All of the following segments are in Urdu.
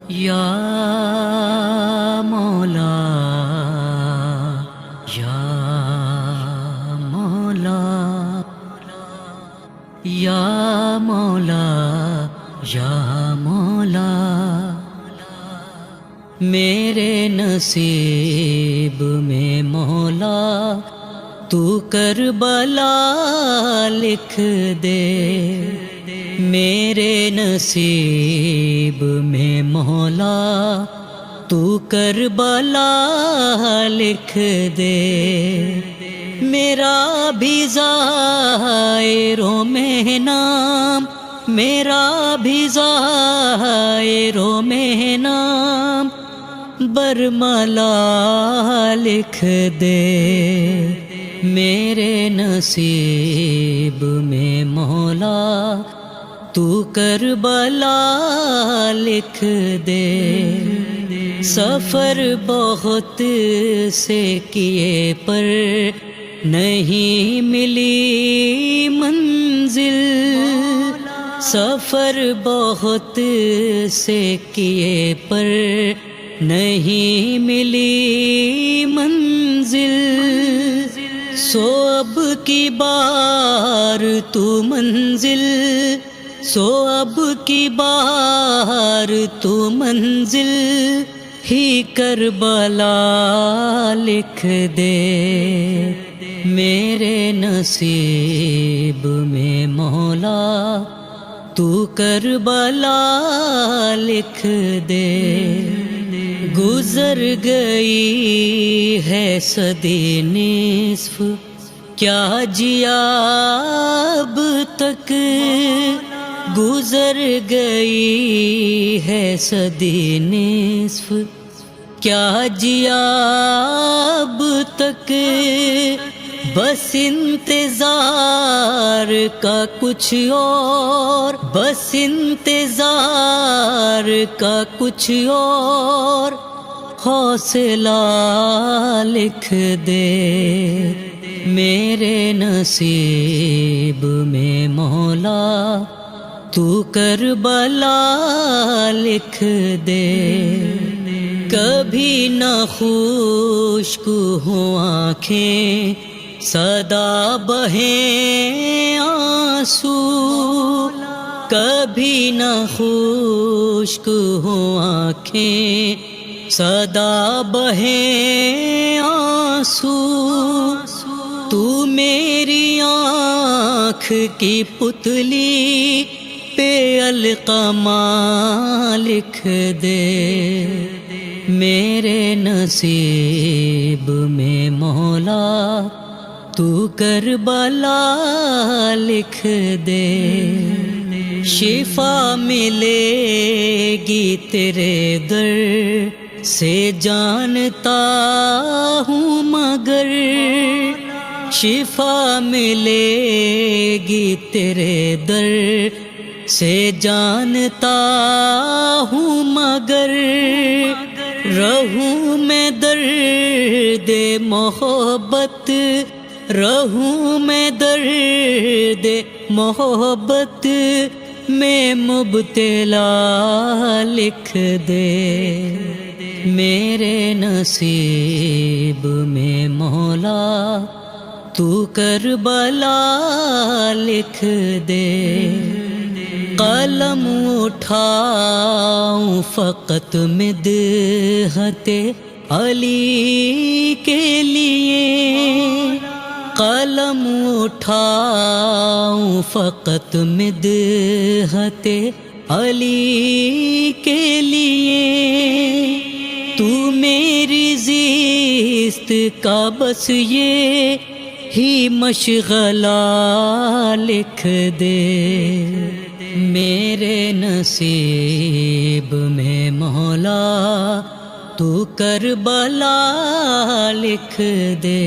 یا مولا یا مولا یا مولا یا مولا، میرے نصیب میں مولا تو کربلا لکھ دے، میرے نصیب میں مولا تو کربلا لکھ دے، میرا بھی ظاہروں میں نام، میرا بھی ظاہروں میں نام برملا لکھ دے، میرے نصیب میں مولا تو کربلا لکھ دے، سفر بہت سے کیے پر نہیں ملی منزل، سفر بہت سے کیے پر نہیں ملی منزل، سو اب کی بار تو منزل، سو اب کی بار تو منزل ہی کربلا لکھ دے، میرے نصیب میں مولا تو کربلا لکھ دے، گزر گئی ہے صدی نصف کیا جیا اب تک، گزر گئی ہے صدی نصف کیا جیا اب تک، بس انتظار کا کچھ اور، بس انتظار کا کچھ اور، حوصلہ لکھ دے، میرے نصیب میں مولا تو کربلا لکھ دے، کبھی نہ خشک ہوں آنکھیں سدا بہیں آنسو، کبھی نہ خشک ہوں آنکھیں سدا بہیں آنسو، تو میری آنکھ کی پتلی پہ القمہ لکھ دے، میرے نصیب میں مولا تو کربلا لکھ دے، شفا ملے گی تیرے در سے جانتا ہوں مگر، شفا ملے گی تیرے در سے جانتا ہوں مگر، رہوں میں درد محبت، رہوں میں درد محبت میں مبتلا لکھ دے، میرے نصیب میں مولا تو کربلا لکھ دے، قلم اٹھاؤں فقط مدحت علی کے لیے، قلم اٹھاؤں فقط مدحت علی کے لیے، تو میری زیست کا بس یہ ہی مشغلہ لکھ دے، میرے نصیب میں مولا تو کربلا لکھ دے،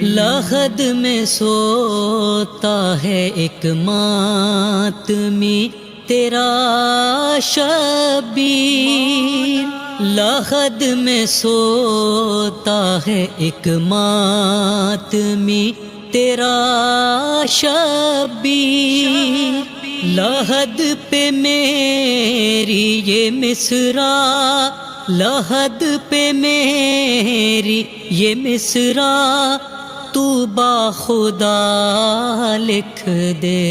لحد میں سوتا ہے ایک ماتمی تیرا شبیر، لحد میں سوتا ہے ایک ماتمی تیرا شبیر، لحد پہ میری یہ مصرع، لحد پہ میری یہ مصرع تو باخدا لکھ دے،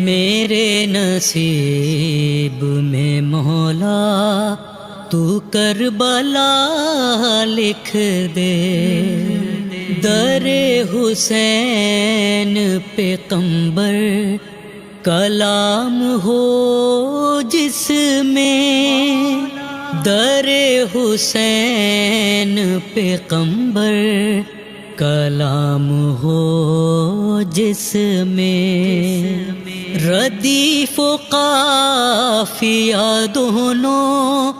میرے نصیب میں مولا تو کربلا لکھ دے، در حسین پہ قمبر کلام ہو جس میں، در حسین پہ قمبر کلام ہو جس میں، ردیف و قافیہ دونوں،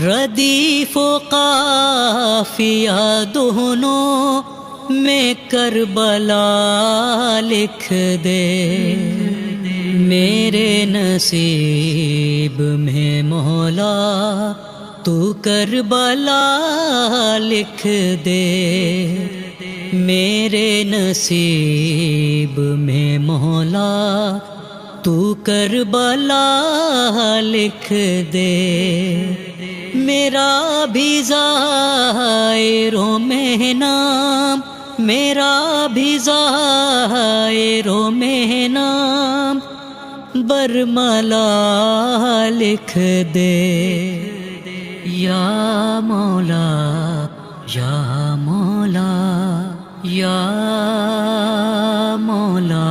ردیف و قافیہ دونوں میں کربلا لکھ دے، میرے نصیب میں مولا تو کربلا لکھ دے، میرے نصیب میں مولا تو کربلا لکھ دے، میرا بھی زائروں میں نام، میرا بھی زائروں میں نام برملا لکھ دے، یا مولا یا مولا یا مولا